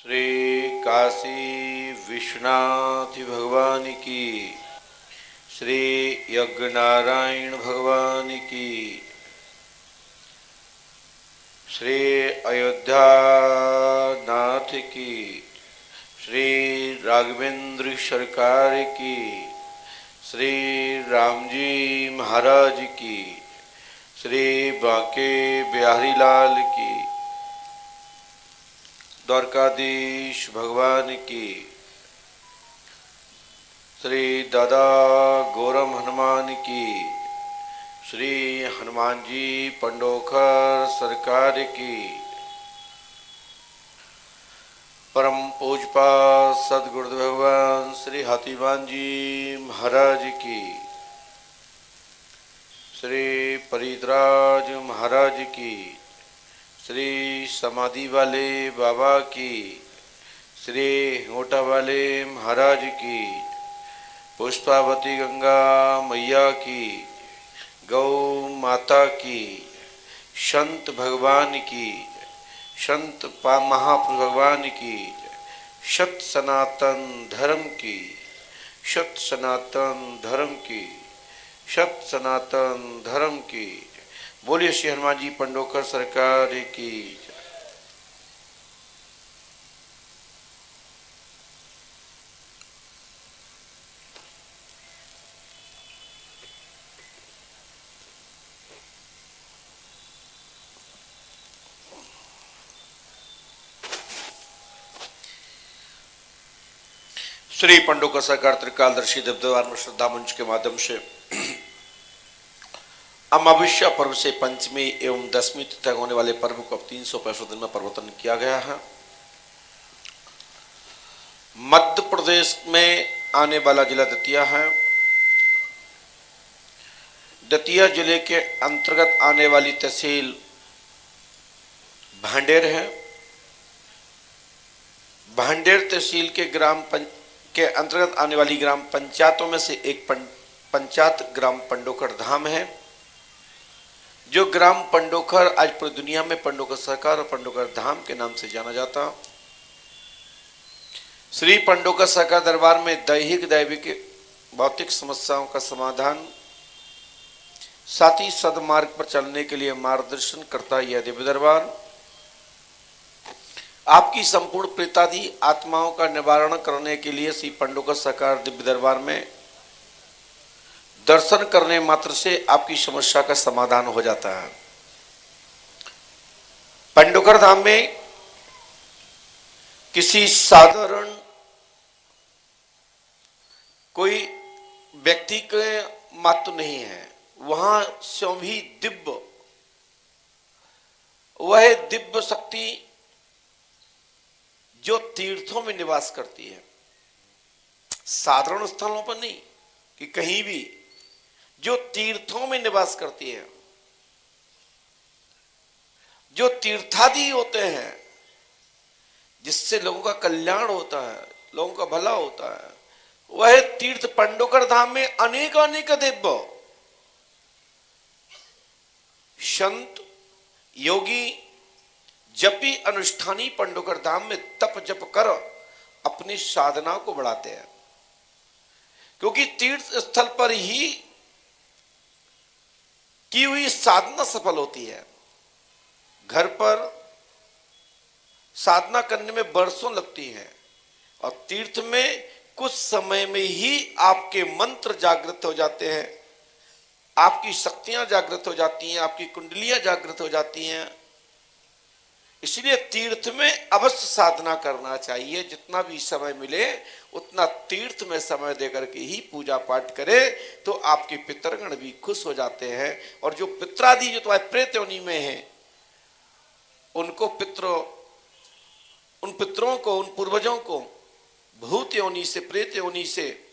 श्री काशी विश्वनाथ भगवान की, श्री यज्ञनारायण भगवान की, श्री अयोध्या नाथ की, श्री राघवेंद्र सरकार की, श्री रामजी महाराज की, श्री बांके बिहारी लाल की, द्वारकाधीश भगवान की, श्री दादा गौरम हनुमान की, श्री हनुमान जी पंडोखर सरकार की, परम पूजपा सदगुरुदेव भगवान श्री हाथीवान जी महाराज की, श्री परितराज महाराज की, श्री समाधि वाले बाबा की, श्री होटा वाले महाराज की, पुष्पावती गंगा मैया की, गौ माता की, संत भगवान की, संत महापुरुष भगवान की, सत सनातन धर्म की, सत सनातन धर्म की, सत सनातन धर्म की। बोलिए श्री हनुमान जी पंडोकर सरकार की। श्री पंडोकर सरकार त्रिकालदर्शी देवद्वार में श्रद्धा मंच के माध्यम से अमावस्या पर्व से पंचमी एवं दसवीं तिथि तक होने वाले पर्व को अब 365 दिन में परिवर्तन किया गया है। मध्य प्रदेश में आने वाला जिला दतिया है। दतिया जिले के अंतर्गत आने वाली तहसील भांडेर है। भांडेर तहसील के अंतर्गत आने वाली ग्राम पंचायतों में से एक पंचायत ग्राम पंडोकर धाम है। जो ग्राम पंडोकर आज पूरी दुनिया में पंडोकर सरकार और पंडोकर धाम के नाम से जाना जाता। श्री पंडोकर सरकार दरबार में दैहिक दैविक भौतिक समस्याओं का समाधान, साथ ही सदमार्ग पर चलने के लिए मार्गदर्शन करता यह दिव्य दरबार आपकी संपूर्ण प्रेतादि आत्माओं का निवारण करने के लिए श्री पंडोकर सरकार दिव्य दरबार में दर्शन करने मात्र से आपकी समस्या का समाधान हो जाता है। पंडोकर धाम में किसी साधारण कोई व्यक्ति के मात्र नहीं है, वहां स्वयं ही दिव्य, वह दिव्य शक्ति जो तीर्थों में निवास करती है, साधारण स्थलों पर नहीं कि कहीं भी, जो तीर्थों में निवास करती है, जो तीर्थादि होते हैं, जिससे लोगों का कल्याण होता है, लोगों का भला होता है, वह तीर्थ पंडोकर धाम में अनेक अनेक दिव्य संत योगी जपी अनुष्ठानी पंडोकर धाम में तप जप कर अपनी साधना को बढ़ाते हैं। क्योंकि तीर्थ स्थल पर ही की हुई साधना सफल होती है। घर पर साधना करने में बरसों लगती है और तीर्थ में कुछ समय में ही आपके मंत्र जागृत हो जाते हैं, आपकी शक्तियां जागृत हो जाती हैं, आपकी कुंडलियां जागृत हो जाती हैं। इसलिए तीर्थ में अवश्य साधना करना चाहिए। जितना भी समय मिले उतना तीर्थ में समय देकर के ही पूजा पाठ करे तो आपके पितरगण भी खुश हो जाते हैं। और जो पितरादि जो तुम्हारे प्रेत योनि में है, उनको उन पितरों को, उन पूर्वजों को भूत योनि से, प्रेत योनि से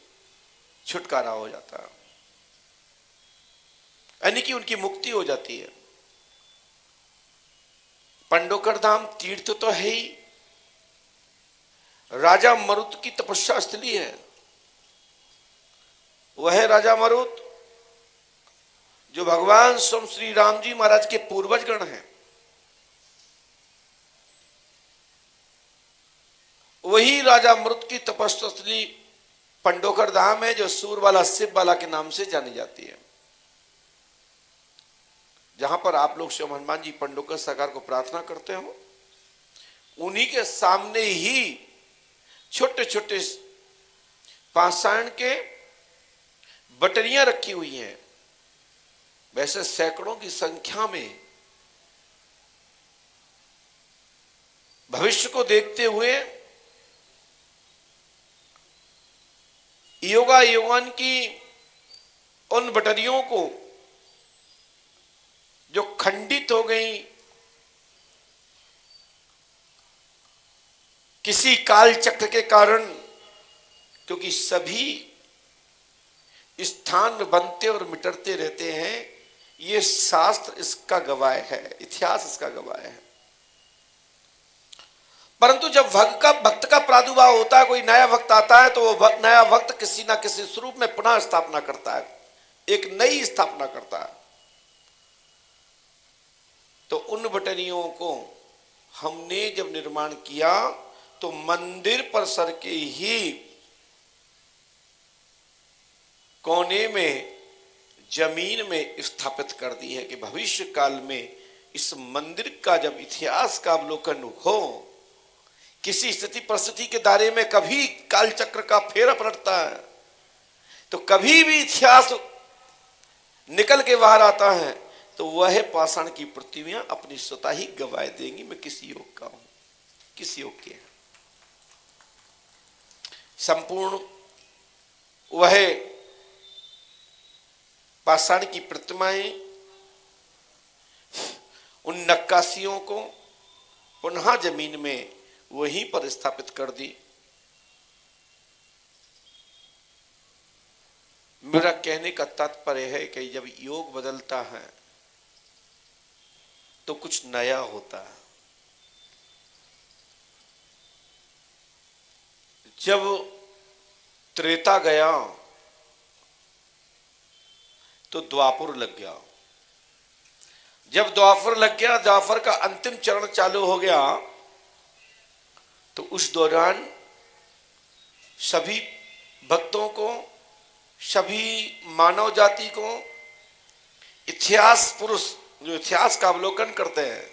छुटकारा हो जाता है, यानी कि उनकी मुक्ति हो जाती है। पंडोकर धाम तीर्थ तो है ही, राजा मरुत की तपस्या स्थली है। वह राजा मरुत जो भगवान स्वयं श्री राम जी महाराज के पूर्वज गण हैं। वही राजा मृत की तपस्या पंडोकर धाम है, जो सूर वाला शिव वाला के नाम से जानी जाती है, जहां पर आप लोग शिव हनुमान जी पंडोकर सरकार को प्रार्थना करते हो। उन्हीं के सामने ही छोटे छोटे पाषाण के बटरियां रखी हुई हैं, वैसे सैकड़ों की संख्या में। भविष्य को देखते हुए योगा योगान की उन बटरियों को जो खंडित हो गई किसी काल चक्र के कारण, क्योंकि सभी स्थान बनते और मिटते रहते हैं, ये शास्त्र इसका गवाह है, इतिहास इसका गवाह है। परंतु जब भक्त का प्रादुर्भाव होता है, कोई नया भक्त आता है, तो वो नया भक्त किसी ना किसी स्वरूप में पुनः स्थापना करता है, एक नई स्थापना करता है। तो उन बटरियों को हमने जब निर्माण किया तो मंदिर परिसर के ही कोने में जमीन में स्थापित कर दी है कि भविष्य काल में इस मंदिर का जब इतिहास का अवलोकन हो, किसी स्थिति परिस्थिति के दायरे में कभी कालचक्र का फेरा पलटता है, तो कभी भी इतिहास निकल के बाहर आता है, तो वह पाषाण की प्रतिमाएं अपनी स्वतः ही गवाह देंगी, मैं किस योग का हूं, किस योग के। संपूर्ण वह पाषाण की प्रतिमाएं उन नक्काशियों को पुनः जमीन में वहीं पर स्थापित कर दी। मेरा कहने का तात्पर्य है कि जब योग बदलता है तो कुछ नया होता है। जब त्रेता गया तो द्वापर लग गया, जब द्वापर लग गया, द्वापर का अंतिम चरण चालू हो गया, तो उस दौरान सभी भक्तों को, सभी मानव जाति को, इतिहास पुरुष जो इतिहास का अवलोकन करते हैं,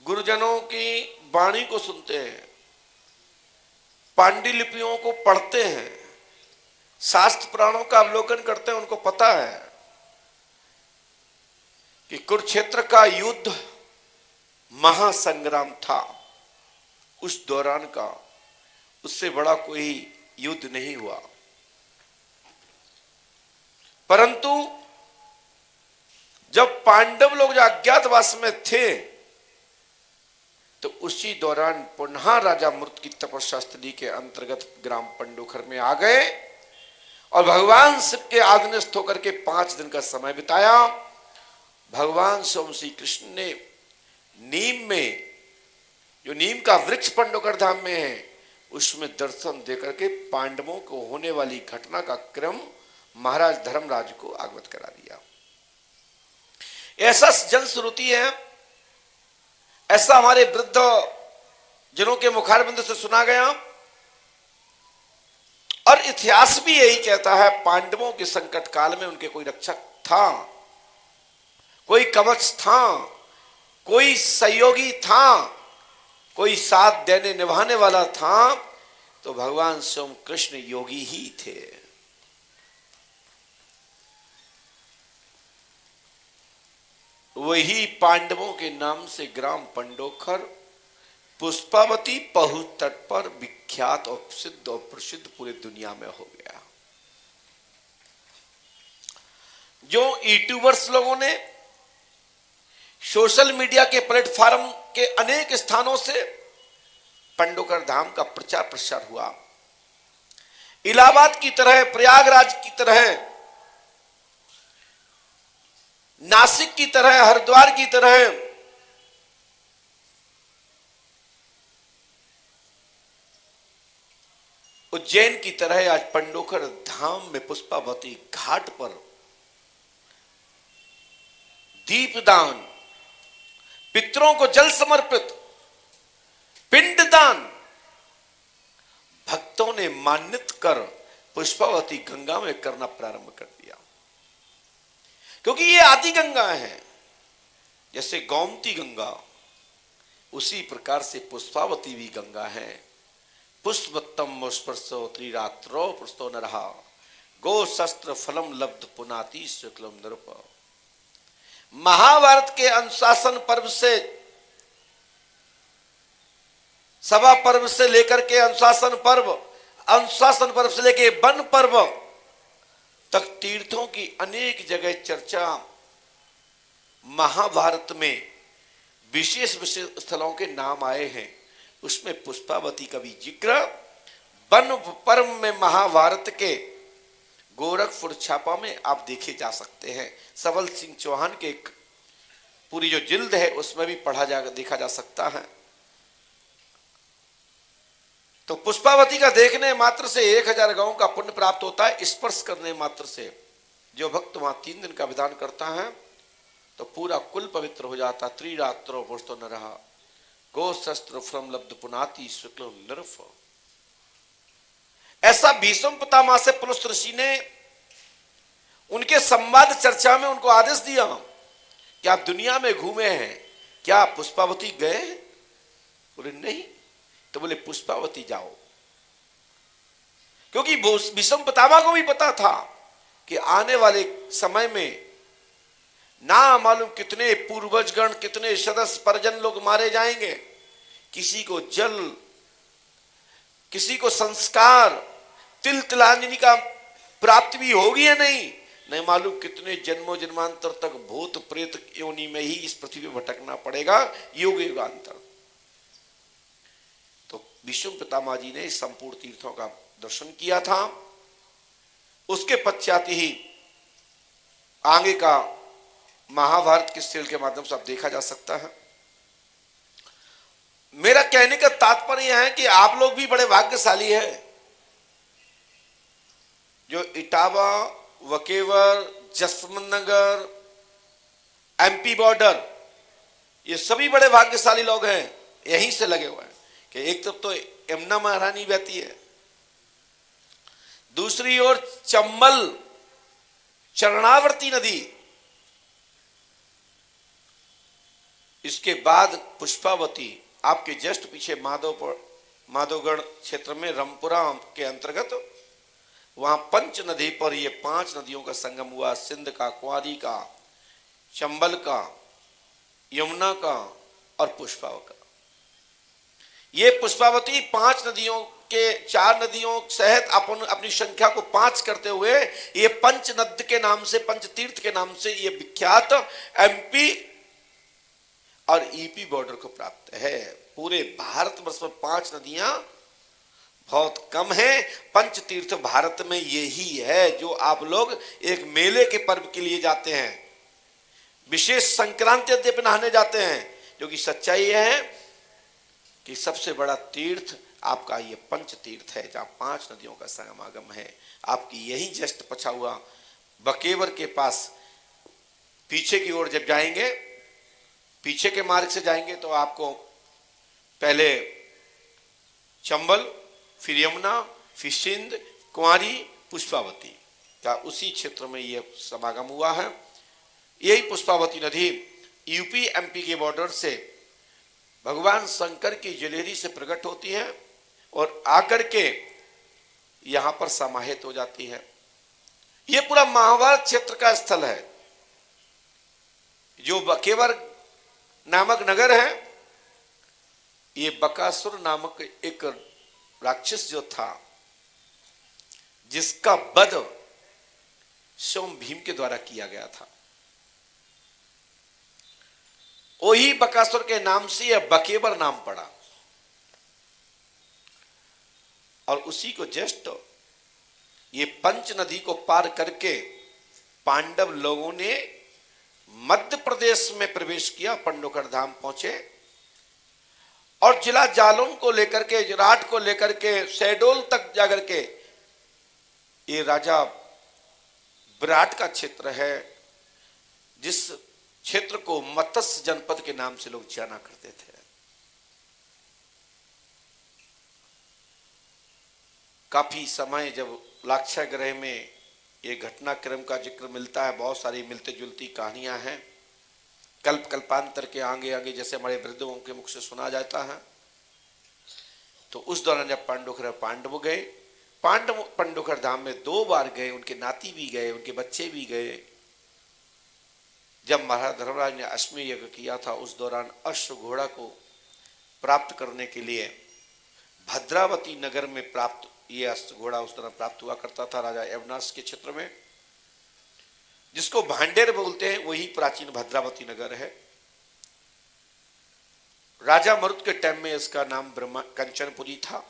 गुरुजनों की वाणी को सुनते हैं, पांडुलिपियों को पढ़ते हैं, शास्त्र पुराणों का अवलोकन करते हैं, उनको पता है कि कुरुक्षेत्र का युद्ध महासंग्राम था उस दौरान का, उससे बड़ा कोई युद्ध नहीं हुआ। परंतु जब पांडव लोग जो अज्ञातवास में थे, तो उसी दौरान पुनः राजा मृत की तपस्या स्थली के अंतर्गत ग्राम पंडोखर में आ गए और भगवान शिव के आग्नेस्थ होकर के 5 दिन का समय बिताया। भगवान स्वयं श्री कृष्ण ने नीम में, जो नीम का वृक्ष पंडोकर धाम में है, उसमें दर्शन देकर के पांडवों को होने वाली घटना का क्रम महाराज धर्मराज को अवगत करा दिया। ऐसा जनश्रुति है, ऐसा हमारे वृद्ध जनों के मुखारबिंद से सुना गया, और इतिहास भी यही कहता है, पांडवों के संकट काल में उनके कोई रक्षक था, कोई कवच था, कोई सहयोगी था, कोई साथ देने निभाने वाला था, तो भगवान स्वयं कृष्ण योगी ही थे। वही पांडवों के नाम से ग्राम पंडोखर पुष्पावती पहु तट पर विख्यात और सिद्ध और प्रसिद्ध पूरे दुनिया में हो गया। जो यूट्यूबर्स लोगों ने सोशल मीडिया के प्लेटफॉर्म के अनेक स्थानों से पंडोकर धाम का प्रचार प्रसार हुआ, इलाहाबाद की तरह, प्रयागराज की तरह, नासिक की तरह, हरिद्वार की तरह, उज्जैन की तरह आज पंडोकर धाम में पुष्पावती घाट पर दीपदान, पितरों को जल समर्पित, पिंडदान, भक्तों ने मान्यत कर पुष्पावती गंगा में करना प्रारंभ कर दिया, क्योंकि ये आदि गंगा है। जैसे गोमती गंगा, उसी प्रकार से पुष्पावती भी गंगा है। पुष्पत्तम स्पर्शो त्रिरात्रो पुष्तो न रहा, गो शस्त्र फलम लब्ध पुनाति शुक्लम नृप। महाभारत के अनुशासन पर्व से, सभा पर्व से लेकर के अनुशासन पर्व से लेकर वन पर्व तक तीर्थों की अनेक जगह चर्चा महाभारत में विशेष विशेष स्थलों के नाम आए हैं। उसमें पुष्पावती का भी जिक्र वन पर्व में महाभारत के गोरखपुर छापा में आप देखे जा सकते हैं। सबल सिंह चौहान के पूरी जो जिल्द है उसमें भी देखा जा सकता है। तो पुष्पावती का देखने मात्र से 1000 गांवों का पुण्य प्राप्त होता है। स्पर्श करने मात्र से जो भक्त वहां 3 दिन का विधान करता है तो पूरा कुल पवित्र हो जाता। त्रिरात्रो पुष्तो न रहा, गो शस्त्र फलम लब्ध पुनाति शुक्ल नृप। ऐसा भीष्म पितामह से पुलुस ऋषि ने उनके संवाद चर्चा में उनको आदेश दिया कि आप दुनिया में घूमे हैं, क्या पुष्पावती गए? बोले नहीं। तो बोले पुष्पावती जाओ, क्योंकि भीष्म पितामह को भी पता था कि आने वाले समय में ना मालूम कितने पूर्वजगण, कितने सदस्य परिजन लोग मारे जाएंगे। किसी को जल, किसी को संस्कार, तिल तिलांजलि का प्राप्ति भी होगी या नहीं मालूम। कितने जन्मों जन्मांतर तक भूत प्रेत योनि में ही इस पृथ्वी पर भटकना पड़ेगा, युग युगांतर। तो भीष्म पितामह जी ने संपूर्ण तीर्थों का दर्शन किया था। उसके पश्चात ही आगे का महाभारत के सीरियल के माध्यम से आप देखा जा सकता है। मेरा कहने का तात्पर्य यह है कि आप लोग भी बड़े भाग्यशाली हैं जो इटावा, वकेवर, जसवंत नगर, एमपी बॉर्डर, ये सभी बड़े भाग्यशाली लोग हैं। यहीं से लगे हुए हैं कि एक तरफ तो यमुना महारानी बहती है, दूसरी ओर चंबल चरणावर्ती नदी, इसके बाद पुष्पावती, आपके जस्ट पीछे माधोगढ़ क्षेत्र में रामपुरा के अंतर्गत वहां पंच नदी पर ये 5 नदियों का संगम हुआ। सिंध का, कुंवारी का, चंबल का, यमुना का और पुष्पावती का। ये पुष्पावती 5 नदियों के 4 नदियों सहित अपनी संख्या को 5 करते हुए ये पंच नद के नाम से, पंच तीर्थ के नाम से ये विख्यात एमपी और ईपी बॉर्डर को प्राप्त है। पूरे भारतवर्ष में 5 नदियां बहुत कम है। पंच तीर्थ भारत में यही है जो आप लोग एक मेले के पर्व के लिए जाते हैं, विशेष संक्रांति पे नहाने जाते हैं, जो कि सच्चाई है कि सबसे बड़ा तीर्थ आपका ये पंच तीर्थ है जहां 5 नदियों का समागम है। आपकी यही जस्ट पछा हुआ बकेवर के पास पीछे की ओर जब जाएंगे, पीछे के मार्ग से जाएंगे तो आपको पहले चंबल, फिर यमुना, फिर सिंध, कुंवारी, पुष्पावती का उसी क्षेत्र में यह समागम हुआ है। यही पुष्पावती नदी यूपी एमपी के बॉर्डर से भगवान शंकर की जलेरी से प्रकट होती है और आकर के यहां पर समाहित हो जाती है। यह पूरा महाभारत क्षेत्र का स्थल है। जो बकेवर नामक नगर है, ये बकासुर नामक एक राक्षस जो था, जिसका वध स्वयं भीम के द्वारा किया गया था, वही बकासुर के नाम से यह बकेवर नाम पड़ा। और उसी को जस्ट ये पंच नदी को पार करके पांडव लोगों ने मध्य प्रदेश में प्रवेश किया, पंडोकर धाम पहुंचे और जिला जालौन को लेकर के, राठ को लेकर के शहडोल तक जाकर के, ये राजा विराट का क्षेत्र है, जिस क्षेत्र को मत्स्य जनपद के नाम से लोग जाना करते थे। काफी समय जब लाक्षागृह में ये घटनाक्रम का जिक्र मिलता है, बहुत सारी मिलती जुलती कहानियां हैं, कल्प कल्पांतर के आगे आगे जैसे हमारे वृद्धों के मुख से सुना जाता है। तो उस दौरान जब पांडव गए, पांडव पंडोखर धाम में 2 बार गए, उनके नाती भी गए, उनके बच्चे भी गए। जब महाराज धर्मराज ने अश्वमेध यज्ञ किया था, उस दौरान अश्व घोड़ा को प्राप्त करने के लिए भद्रावती नगर में प्राप्त, ये अश्व घोड़ा उस तरह प्राप्त हुआ करता था राजा यवनाश के क्षेत्र में, जिसको भांडेर बोलते हैं, वही प्राचीन भद्रावती नगर है। राजा मरुत के टाइम में इसका नाम कंचनपुरी था।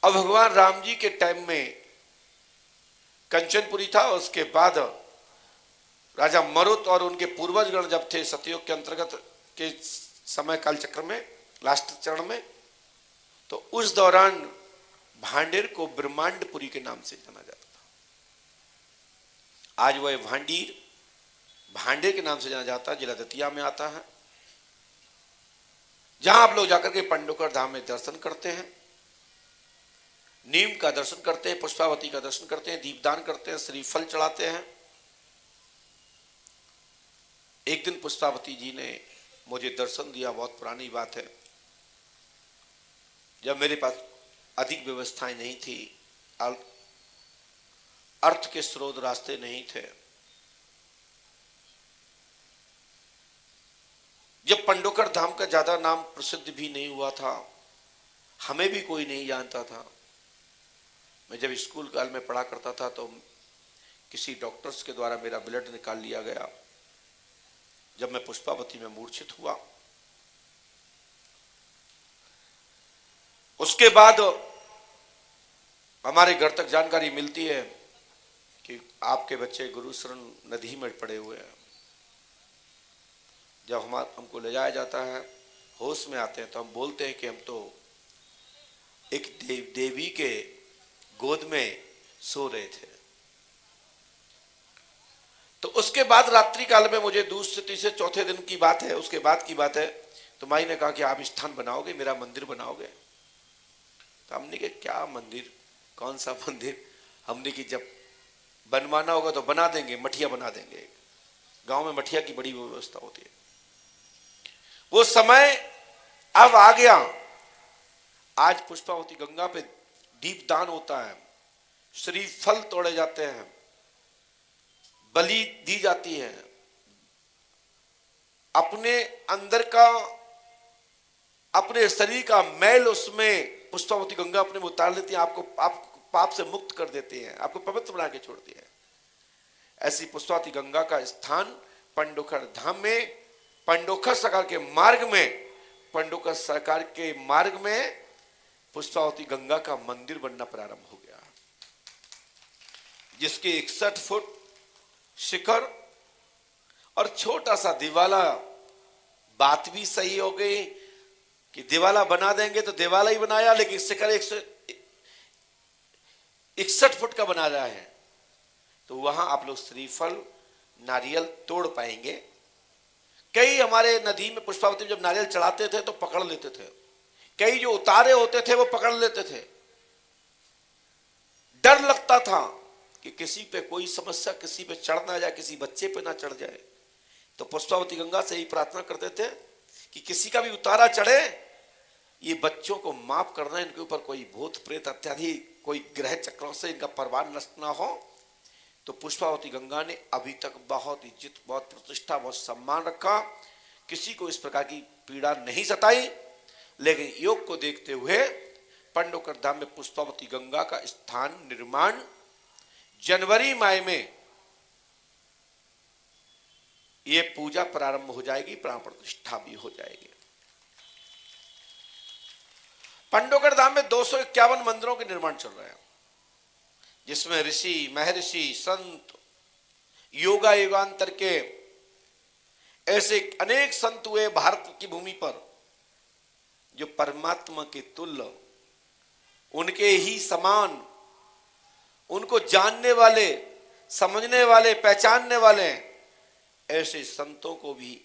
अब भगवान राम जी के टाइम में कंचनपुरी था। उसके बाद राजा मरुत और उनके पूर्वजगण जब थे सतयुग के अंतर्गत के समय काल चक्र में, लास्ट चरण में, तो उस दौरान भांडेर को ब्रह्मांडपुरी के नाम से जाना जाता था। आज वह भांडीर भांडेर के नाम से जाना जाता है, जिला दतिया में आता है, जहां आप लोग जाकर के पंडोकर धाम में दर्शन करते हैं, नीम का दर्शन करते हैं, पुष्पावती का दर्शन करते हैं, दीपदान करते हैं, श्रीफल चढ़ाते हैं। एक दिन पुष्पावती जी ने मुझे दर्शन दिया, बहुत पुरानी बात है, जब मेरे पास अधिक व्यवस्थाएं नहीं थी, अर्थ के स्रोत रास्ते नहीं थे। जब पंडोकर धाम का ज्यादा नाम प्रसिद्ध भी नहीं हुआ था, हमें भी कोई नहीं जानता था। मैं जब स्कूल काल में पढ़ा करता था तो किसी डॉक्टर्स के द्वारा मेरा ब्लड निकाल लिया गया। जब मैं पुष्पावती में मूर्छित हुआ, उसके बाद हमारे घर तक जानकारी मिलती है कि आपके बच्चे गुरुशरण नदी में पड़े हुए हैं। जब हमको ले जाया जाता है, होश में आते हैं, तो हम बोलते हैं कि हम तो एक देवी के गोद में सो रहे थे। तो उसके बाद रात्रि काल में मुझे दूसरे तीसरे चौथे दिन की बात है, उसके बाद की बात है, तो माई ने कहा कि आप स्थान बनाओगे, मेरा मंदिर बनाओगे। तो हमने कहा क्या मंदिर, कौन सा मंदिर? हमने कि जब बनवाना होगा तो बना देंगे, मठिया बना देंगे। गांव में मठिया की बड़ी व्यवस्था होती है। वो समय अब आ गया। आज पुष्पावती गंगा पे दीपदान होता है, श्रीफल तोड़े जाते हैं, बलि दी जाती है, अपने अंदर का, अपने शरीर का मैल उसमें पुष्पावती गंगा अपने में उतार लेती है, आपको पाप से मुक्त कर देती है, आपको पवित्र बना के छोड़ती है। ऐसी पुष्पावती गंगा का स्थान पंडोखर धाम में, पंडोखर सरकार के मार्ग में, पंडोखर सरकार के मार्ग में पुष्पावती गंगा का मंदिर बनना प्रारंभ हो गया, जिसके 61 फुट शिखर और छोटा सा दिवाला। बात भी सही हो गई कि दिवाला बना देंगे तो दिवाला ही बनाया, लेकिन शिखर 61 फुट का बना रहा है। तो वहां आप लोग श्रीफल नारियल तोड़ पाएंगे। कई हमारे नदी में पुष्पावती जब नारियल चढ़ाते थे तो पकड़ लेते थे, कई जो उतारे होते थे वो पकड़ लेते थे। डर लगता था कि किसी पे कोई समस्या, किसी पे चढ़ ना जाए, किसी बच्चे पे ना चढ़ जाए। तो पुष्पावती गंगा से ही प्रार्थना करते थे कि किसी का भी उतारा चढ़े, ये बच्चों को माफ करना, इनके ऊपर कोई भूत प्रेत इत्यादि कोई ग्रह चक्रों से इनका परवाह नष्ट ना हो। तो पुष्पावती गंगा ने अभी तक बहुत इज्जत, बहुत प्रतिष्ठा, बहुत सम्मान रखा, किसी को इस प्रकार की पीड़ा नहीं सताई। लेकिन योग को देखते हुए पंडोकर धाम में पुष्पावती गंगा का स्थान निर्माण जनवरी माह में ये पूजा प्रारंभ हो जाएगी, प्राण प्रतिष्ठा भी हो जाएगी। पंडोकर धाम में 251 मंदिरों के निर्माण चल रहे हैं, जिसमें ऋषि, महर्षि, संत, योगा युगांतर के ऐसे अनेक संत हुए भारत की भूमि पर, जो परमात्मा के तुल्य, उनके ही समान, उनको जानने वाले, समझने वाले, पहचानने वाले ऐसे संतों को भी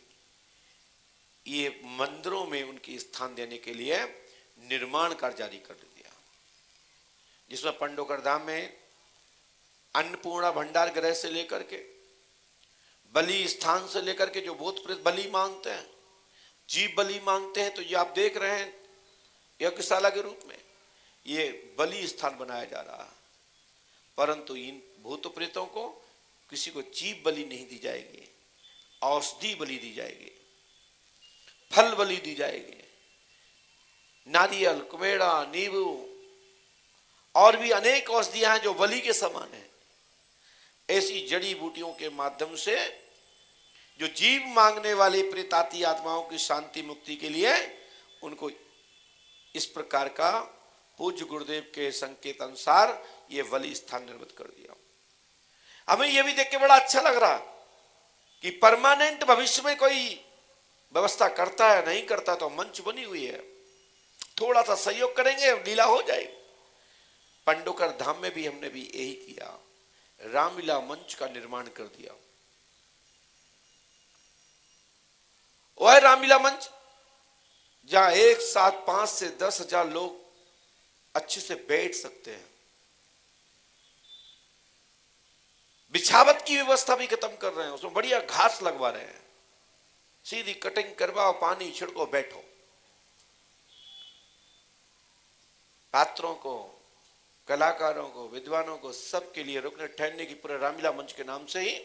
ये मंदिरों में उनके स्थान देने के लिए निर्माण कार्य जारी कर दिया, जिसमें पंडोकर धाम में अन्नपूर्णा भंडार गृह से लेकर के बलि स्थान से लेकर के जो भूत प्रेत बलि मांगते हैं, जीव बलि मांगते हैं, तो ये आप देख रहे हैं यज्ञशाला के रूप में ये बलि स्थान बनाया जा रहा है। परंतु इन भूत प्रेतों को किसी को जीव बलि नहीं दी जाएगी, औषधि बलि दी जाएगी, फल बलि दी जाएगी, नारियल, कुमेड़ा, नींबू और भी अनेक औषधियां हैं जो बलि के समान है। ऐसी जड़ी बूटियों के माध्यम से जो जीव मांगने वाले प्रेताती आत्माओं की शांति मुक्ति के लिए उनको इस प्रकार का पूज्य गुरुदेव के संकेत अनुसार ये बलि स्थान निर्मित कर दिया। हमें यह भी देख के बड़ा अच्छा लग रहा कि परमानेंट भविष्य में कोई व्यवस्था करता है, नहीं करता तो मंच बनी हुई है, थोड़ा सा सहयोग करेंगे लीला हो जाएगी। पंडोकर धाम में भी हमने भी यही किया, रामलीला मंच का निर्माण कर दिया। वह रामलीला मंच जहां एक साथ 5 से 10,000 लोग अच्छे से बैठ सकते हैं। बिछावट की व्यवस्था भी खत्म कर रहे हैं, उसमें बढ़िया घास लगवा रहे हैं, सीधी कटिंग करवाओ, पानी छिड़को, बैठो। पात्रों को, कलाकारों को, विद्वानों को, सबके लिए रुकने ठहरने की पूरे रामलीला मंच के नाम से ही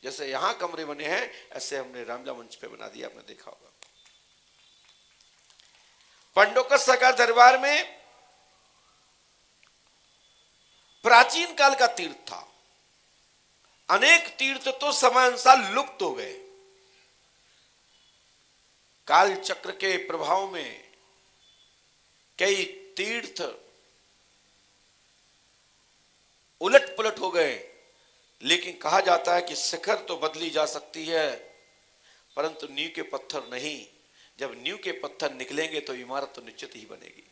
जैसे यहां कमरे बने हैं ऐसे हमने रामलीला मंच पे बना दिया, आपने देखा होगा। पंडोकर सरकार दरबार में प्राचीन काल का तीर्थ था। अनेक तीर्थ तो समय अनुसार लुप्त हो गए, काल चक्र के प्रभाव में कई तीर्थ उलट पुलट हो गए। लेकिन कहा जाता है कि शिखर तो बदली जा सकती है परंतु नींव के पत्थर नहीं। जब नींव के पत्थर निकलेंगे तो इमारत तो निश्चित ही बनेगी।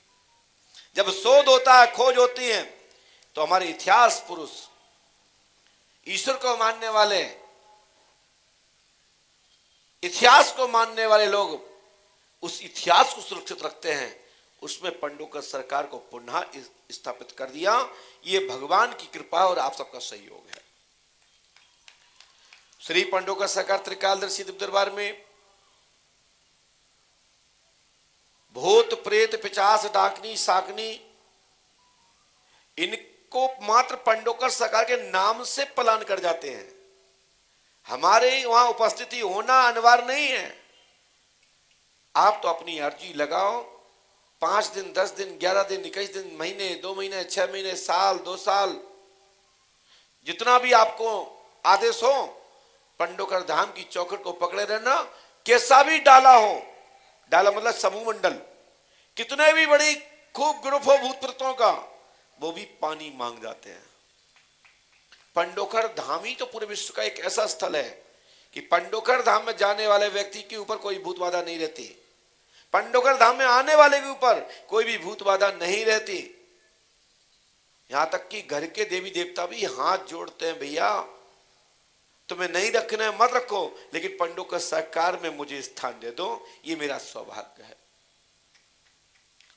जब शोध होता है, खोज होती है, तो हमारे इतिहास पुरुष, ईश्वर को मानने वाले, इतिहास को मानने वाले लोग उस इतिहास को सुरक्षित रखते हैं। उसमें पंडोकर सरकार को पुनः स्थापित कर दिया। ये भगवान की कृपा और आप सबका सहयोग है। श्री पंडोकर सरकार त्रिकालदर्शी दिव्य दरबार में भूत प्रेत पिचास डाकनी साकनी इनको मात्र पंडोकर सरकार के नाम से पलायन कर जाते हैं। हमारे वहां उपस्थिति होना अनिवार्य नहीं है। आप तो अपनी अर्जी लगाओ, 5 दिन, 10 दिन, 11 दिन, 21 दिन, महीने, 2 महीने, 6 महीने, साल, 2 साल, जितना भी आपको आदेश हो, पंडोकर धाम की चौखट को पकड़े रहना। कैसा भी डाला हो, डाला मतलब समूह मंडल, कितने भी बड़ी खूब ग्रुप हो भूत प्रेतों का, वो भी पानी मांग जाते हैं। पंडोकर धाम ही तो पूरे विश्व का एक ऐसा स्थल है कि पंडोकर धाम में जाने वाले व्यक्ति के ऊपर कोई भूत बाधा नहीं रहती। पंडोकर धाम में आने वाले के ऊपर कोई भी भूत बाधा नहीं रहती। यहां तक कि घर के देवी देवता भी हाथ जोड़ते हैं, भैया तुम्हें नहीं रखना है मत रखो, लेकिन पंडोकर सरकार में मुझे स्थान दे दो, ये मेरा सौभाग्य है।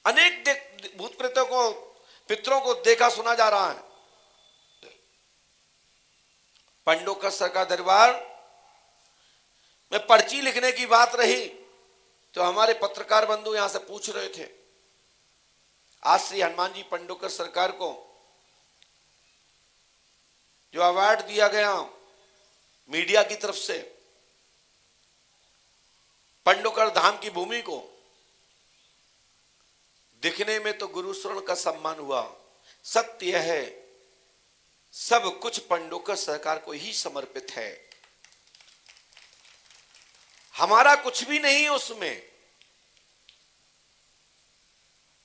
अनेक भूत प्रेतों को, पितरों को देखा सुना जा रहा है। पंडोकर सरकार दरबार में पर्ची लिखने की बात रही तो हमारे पत्रकार बंधु यहां से पूछ रहे थे। आज श्री हनुमान जी पंडोकर सरकार को जो अवार्ड दिया गया मीडिया की तरफ से, पंडोकर धाम की भूमि को दिखने में तो गुरु शरण का सम्मान हुआ। सत्य यह है सब कुछ पंडोकर सरकार को ही समर्पित है, हमारा कुछ भी नहीं है उसमें।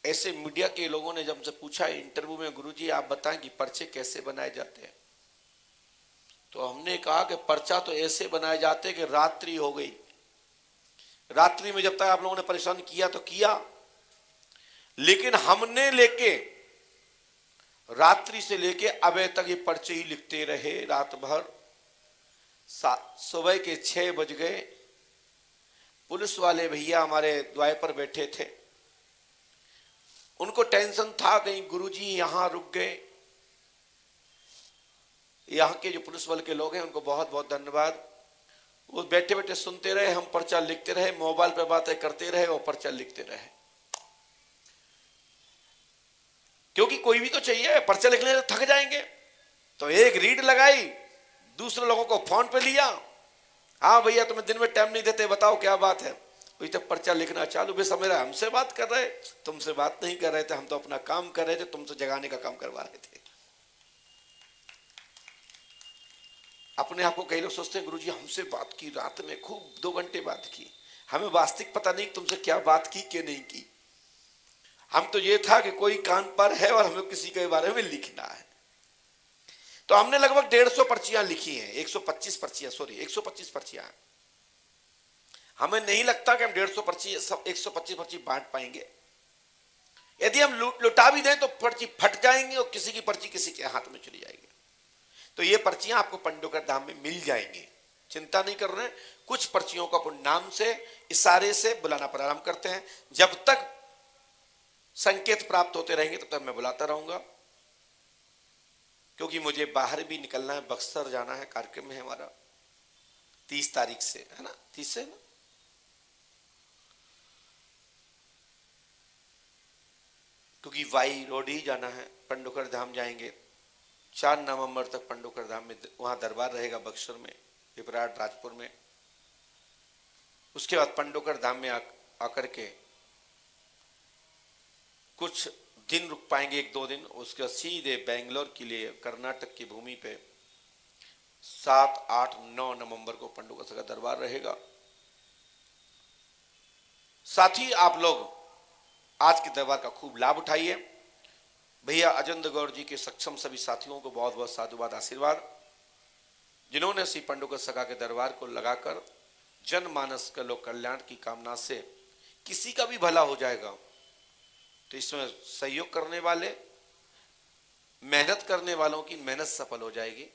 ऐसे मीडिया के लोगों ने जब हमसे पूछा इंटरव्यू में, गुरुजी आप बताएं कि पर्चे कैसे बनाए जाते हैं, तो हमने कहा कि पर्चा तो ऐसे बनाए जाते कि रात्रि हो गई, रात्रि में जब तक आप लोगों ने परेशान किया तो किया, लेकिन हमने लेके रात्रि से लेके अब तक ये पर्चे ही लिखते रहे रात भर। सुबह के 6 बज गए, पुलिस वाले भैया हमारे द्वार पर बैठे थे, उनको टेंशन था कहीं गुरुजी यहां रुक गए। यहां के जो पुलिस बल के लोग हैं उनको बहुत बहुत धन्यवाद। वो बैठे बैठे सुनते रहे, हम पर्चा लिखते रहे, मोबाइल पे बातें करते रहे और पर्चा लिखते रहे, क्योंकि कोई भी तो चाहिए, पर्चा लिखने से थक जाएंगे। तो एक रीड लगाई, दूसरे लोगों को फोन पे लिया, हाँ भैया तुम्हें दिन में टाइम नहीं देते, बताओ क्या बात है। वही तक पर्चा लिखना चालू। बेसमेरा हमसे बात कर रहे, तुमसे बात नहीं कर रहे थे, हम तो अपना काम कर रहे थे, तुमसे जगाने का काम करवा रहे थे। अपने आप को कई लोग सोचते हैं गुरुजी हमसे बात की, रात में खूब 2 घंटे बात की, हमें वास्तविक पता नहीं तुमसे क्या बात की कि नहीं की। हम तो ये था कि कोई कान पर है और हमें किसी के बारे में लिखना है। तो हमने लगभग 150 पर्चियां लिखी हैं, 125 पर्चियां, सॉरी 125 पर्चियां। हमें नहीं लगता कि हम 150 पर्ची 125 पर्ची बांट पाएंगे। यदि हम लुटा भी दें तो पर्ची फट जाएंगी और किसी की पर्ची किसी के हाथ में चली जाएगी। तो ये पर्चियां आपको पंडोकर धाम में मिल जाएंगी, चिंता नहीं कर रहे हैं। कुछ पर्चियों को अपन नाम से, इशारे से बुलाना प्रारंभ करते हैं। जब तक संकेत प्राप्त होते रहेंगे तब तक मैं बुलाता रहूंगा, क्योंकि मुझे बाहर भी निकलना है, बक्सर जाना है, कार्यक्रम है हमारा 30 तारीख से, है ना, 30 से ना। क्योंकि वाई रोड ही जाना है, पंडोकर धाम जाएंगे। 4 नवंबर तक पंडोकर धाम में वहां दरबार रहेगा, बक्सर में, पिपराट, राजपुर में। उसके बाद पंडोकर धाम में आकर के कुछ दिन रुक पाएंगे, 1-2 दिन। उसके बाद सीधे बेंगलोर के लिए कर्नाटक की भूमि पे 7, 8, 9 नवंबर को पंडोकर का दरबार रहेगा। साथ ही आप लोग आज के दरबार का खूब लाभ उठाइए। भैया अजंद गौर जी के सक्षम सभी साथियों को बहुत बहुत साधुवाद, आशीर्वाद, जिन्होंने श्री पंडोकर सखा के दरबार को लगाकर जनमानस का लोक कल्याण की कामना से किसी का भी भला हो जाएगा। तो इसमें सहयोग करने वाले, मेहनत करने वालों की मेहनत सफल हो जाएगी।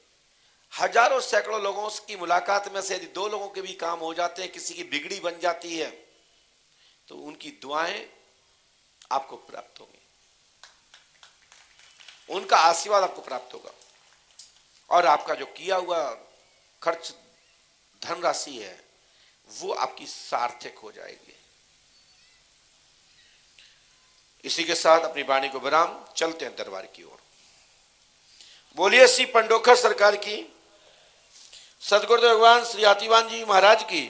हजारों सैकड़ों लोगों की मुलाकात में से यदि 2 लोगों के भी काम हो जाते हैं, किसी की बिगड़ी बन जाती है, तो उनकी दुआएं आपको प्राप्त होंगी, उनका आशीर्वाद आपको प्राप्त होगा, और आपका जो किया हुआ खर्च धनराशि है वो आपकी सार्थक हो जाएगी। इसी के साथ अपनी वाणी को विराम, चलते हैं दरबार की ओर। बोलिए श्री पंडोकर सरकार की, सदगुरुदेव भगवान श्री आतिवान जी महाराज की।